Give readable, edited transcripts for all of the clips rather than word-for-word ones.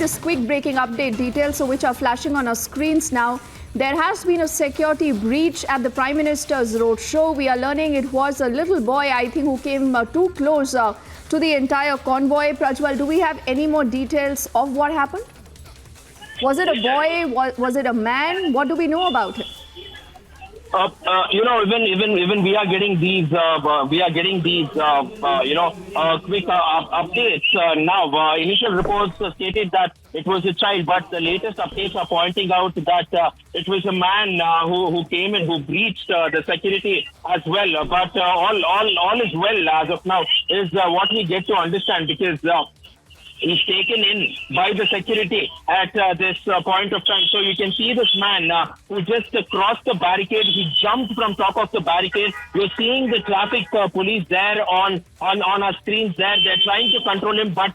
this quick breaking update, details of which are flashing on our screens now. There has been a security breach at the Prime Minister's roadshow. We are learning it was a little boy, I think, who came too close to the entire convoy. Prajwal, do we have any more details of what happened? Was it a boy? Was it a man? What do we know about it? Even we are getting these quick updates now. Initial reports stated that it was a child, but the latest updates are pointing out that it was a man who came and who breached the security as well. But all is well as of now is what we get to understand, because he's taken in by the security at this point of time. So you can see this man who just crossed the barricade. He jumped from top of the barricade. You're seeing the traffic police there on our screens there. They're trying to control him, but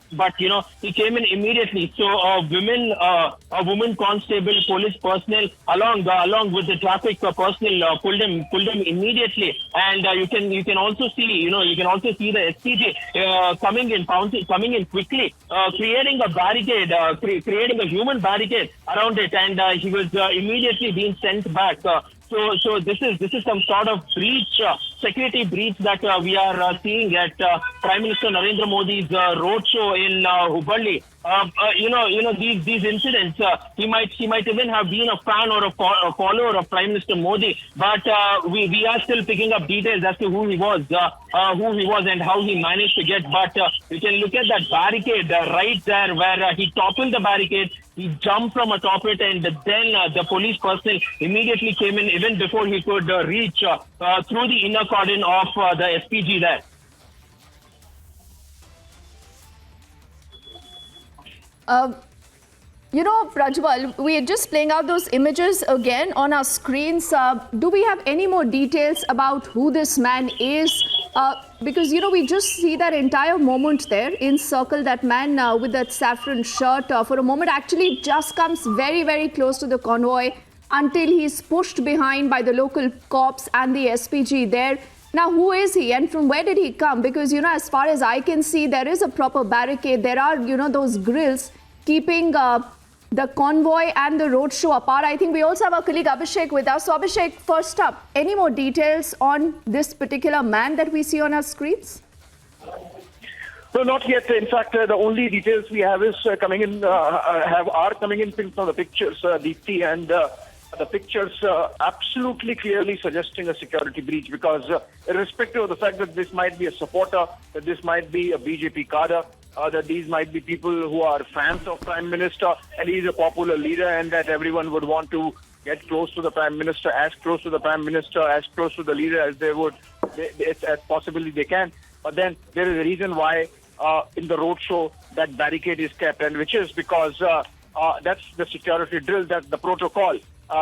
he came in immediately. So a woman constable, police personnel along with the traffic personnel pulled him immediately. And you can also see the SPG coming in quickly. Creating a barricade, creating a human barricade around it, and he was immediately being sent back. So this is some sort of breach, security breach that we are seeing at Prime Minister Narendra Modi's roadshow in Hubballi. These incidents. He might even have been a fan or a follower of Prime Minister Modi, but we are still picking up details as to who he was and how he managed to get. But you can look at that barricade right there, where he toppled the barricade. He jumped from atop it, and then the police personnel immediately came in, even before he could reach through the inner cordon of the SPG there. Prajwal, we are just playing out those images again on our screens. Do we have any more details about who this man is? Because, we just see that entire moment there encircle that man with that saffron shirt for a moment. Actually, just comes very, very close to the convoy until he's pushed behind by the local cops and the SPG there. Now, who is he and from where did he come? Because, as far as I can see, there is a proper barricade. There are, those grills keeping the convoy and the roadshow apart. I think we also have our colleague Abhishek with us. So Abhishek, first up, any more details on this particular man that we see on our screens? No, not yet. In fact, the only details we have is coming in from the pictures, Deepti, and the pictures absolutely clearly suggesting a security breach, because irrespective of the fact that this might be a supporter, that this might be a BJP cadre, that these might be people who are fans of Prime Minister, and he's a popular leader, and that everyone would want to get close to the Prime Minister, as close to the Prime Minister, as close to the leader as they would, as possibly they can. But then there is a reason why in the roadshow that barricade is kept, and which is because that's the security drill, that's the protocol,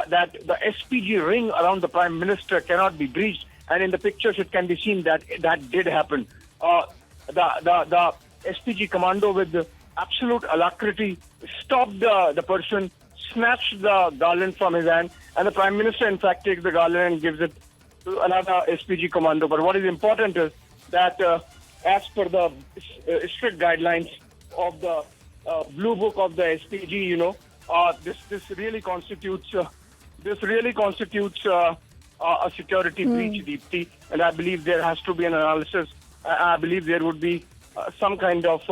that the SPG ring around the Prime Minister cannot be breached. And in the pictures, it can be seen that that did happen. The SPG commando, with absolute alacrity, stopped the person, snatched the garland from his hand, and the Prime Minister, in fact, takes the garland and gives it to another SPG commando. But what is important is that, as per the strict guidelines of the Blue Book of the SPG, this really constitutes a security breach, Deepti. And I believe there has to be an analysis. I believe there would be some kind of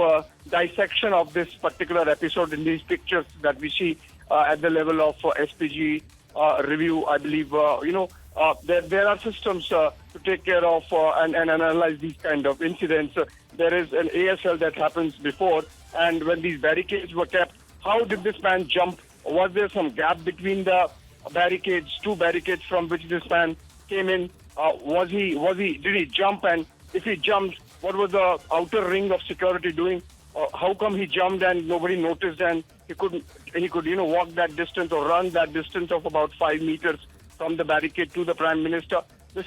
dissection of this particular episode in these pictures that we see at the level of SPG review. I believe, there are systems to take care of and analyze these kind of incidents. There is an ASL that happens before, and when these barricades were kept, how did this man jump? Was there some gap between the barricades, two barricades from which this man came in? Did he jump? And if he jumped, what was the outer ring of security doing? How come he jumped and nobody noticed, and he could walk that distance or run that distance of about 5 meters from the barricade to the Prime Minister? This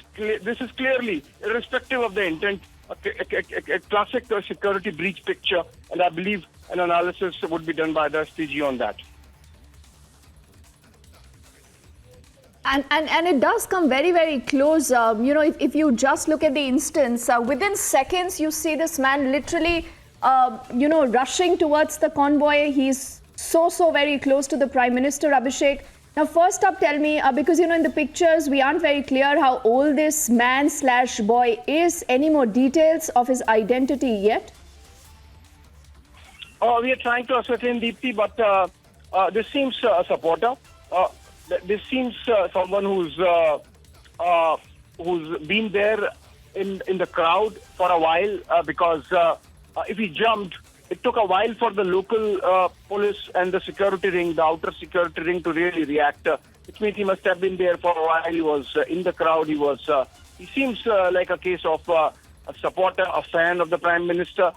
is clearly, irrespective of the intent, a classic security breach picture, and I believe an analysis would be done by the SPG on that. And it does come very, very close. If you just look at the instance, within seconds, you see this man literally, rushing towards the convoy. He's so very close to the Prime Minister, Abhishek. Now, first up, tell me, because, in the pictures, we aren't very clear how old this man/boy is. Any more details of his identity yet? We are trying to ascertain, Deepthi, but this seems a supporter. This seems someone who's been there in the crowd for a while because if he jumped, it took a while for the local police and the security ring, the outer security ring, to really react. Which means he must have been there for a while. He was in the crowd. He seems like a case of a supporter, a fan of the Prime Minister.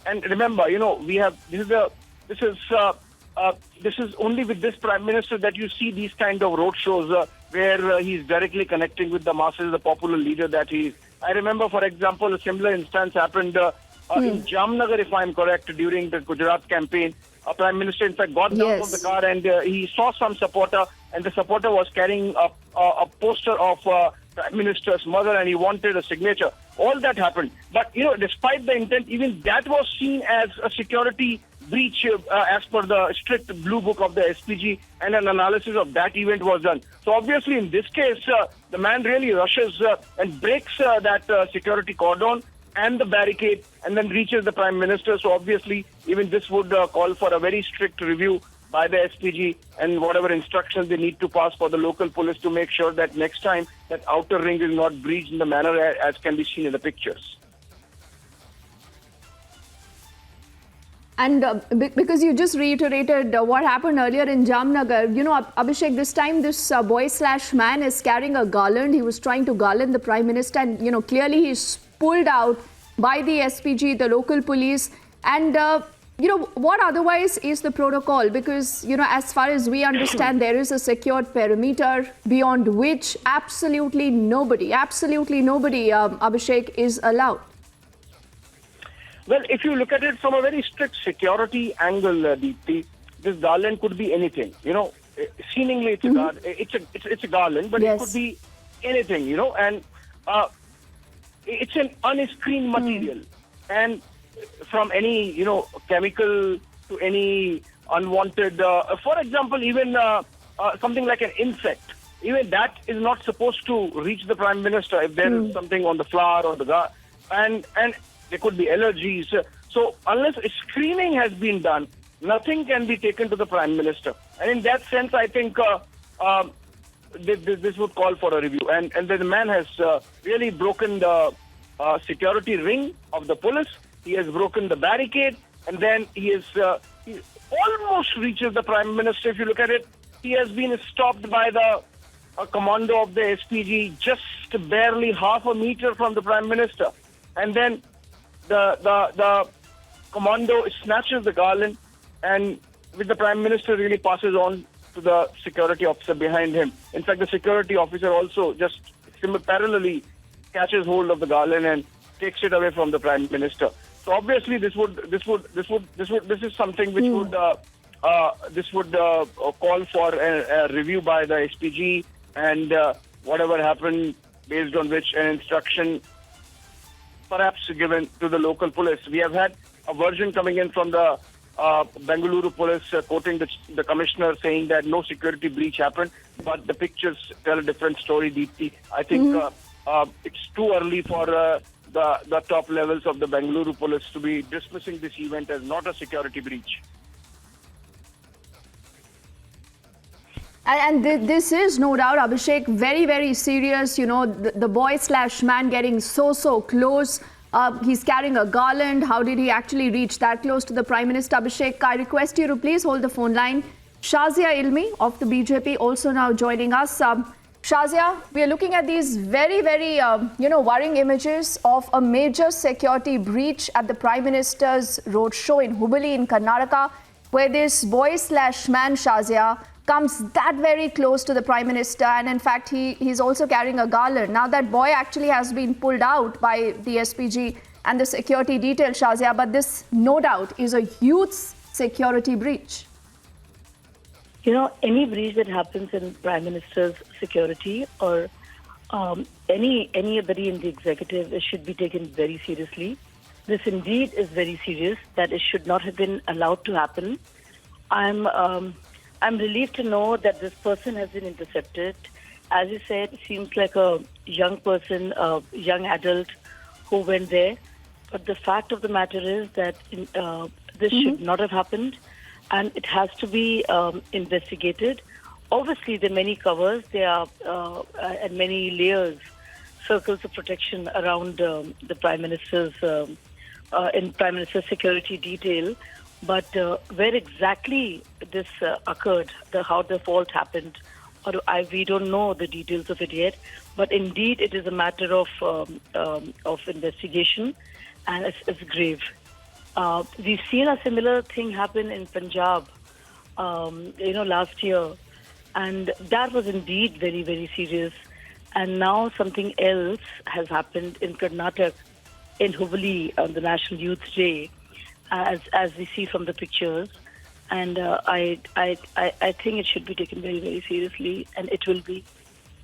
And remember, we have this is only with this Prime Minister that you see these kind of road shows where he's directly connecting with the masses, the popular leader that he is. I remember, for example, a similar instance happened in Jamnagar, if I'm correct, during the Gujarat campaign. A Prime Minister, in fact, got down from the car and he saw some supporter, and the supporter was carrying a poster of Prime Minister's mother, and he wanted a signature. All that happened. But, despite the intent, even that was seen as a security breach as per the strict blue book of the SPG, and an analysis of that event was done. So obviously in this case, the man really rushes and breaks that security cordon and the barricade, and then reaches the Prime Minister. So obviously even this would call for a very strict review by the SPG and whatever instructions they need to pass for the local police to make sure that next time that outer ring is not breached in the manner as can be seen in the pictures. And because you just reiterated what happened earlier in Jamnagar, Abhishek, this time this boy/man is carrying a garland. He was trying to garland the Prime Minister, and clearly he's pulled out by the SPG, the local police. And what otherwise is the protocol? Because as far as we understand, there is a secured perimeter beyond which absolutely nobody, Abhishek, is allowed. Well, if you look at it from a very strict security angle, Deepthi, this garland could be anything. Seemingly it's a garland, but it could be anything. And it's an unscreened material, and from any chemical to any unwanted, for example, even something like an insect. Even that is not supposed to reach the Prime Minister if there is something on the flower or the and there could be allergies. So unless screening has been done, nothing can be taken to the Prime Minister. And in that sense, I think this would call for a review. And the man has really broken the security ring of the police. He has broken the barricade, and then he almost reaches the Prime Minister. If you look at it, he has been stopped by the commando of the SPG just barely half a meter from the Prime Minister. And then the commando snatches the garland, and with the Prime Minister really passes on to the security officer behind him. In fact, the security officer also just parallelly catches hold of the garland and takes it away from the Prime Minister. So obviously this is something which would call for a review by the SPG, and whatever happened, based on which an instruction perhaps given to the local police. We have had a version coming in from the Bengaluru police quoting the commissioner saying that no security breach happened, but the pictures tell a different story, Deepthi. I think it's too early for the top levels of the Bengaluru police to be dismissing this event as not a security breach. And this is no doubt, Abhishek, very serious. The boy/man getting so close. He's carrying a garland. How did he actually reach that close to the Prime Minister? Abhishek, I request you to please hold the phone line. Shazia Ilmi of the BJP also now joining us. Shazia, we are looking at these very worrying images of a major security breach at the Prime Minister's roadshow in Hubballi in Karnataka, where this boy/man, Shazia, comes that very close to the Prime Minister, and in fact he's also carrying a garland. Now that boy actually has been pulled out by the SPG and the security detail, Shazia, but this no doubt is a huge security breach. Any breach that happens in Prime Minister's security or anybody in the executive, it should be taken very seriously. This indeed is very serious, that it should not have been allowed to happen. I'm relieved to know that this person has been intercepted. As you said, it seems like a young person, a young adult who went there. But the fact of the matter is that this should not have happened, and it has to be investigated. Obviously, there are many covers, there are and many layers, circles of protection around the Prime Minister's in Prime Minister's security detail. But where exactly this occurred, how the fault happened, we don't know the details of it yet. But indeed, it is a matter of investigation, and it's grave. We've seen a similar thing happen in Punjab, last year, and that was indeed very, very serious. And now something else has happened in Karnataka, in Hubballi on the National Youth Day, as we see from the pictures. And I think it should be taken very, very seriously, and it will be.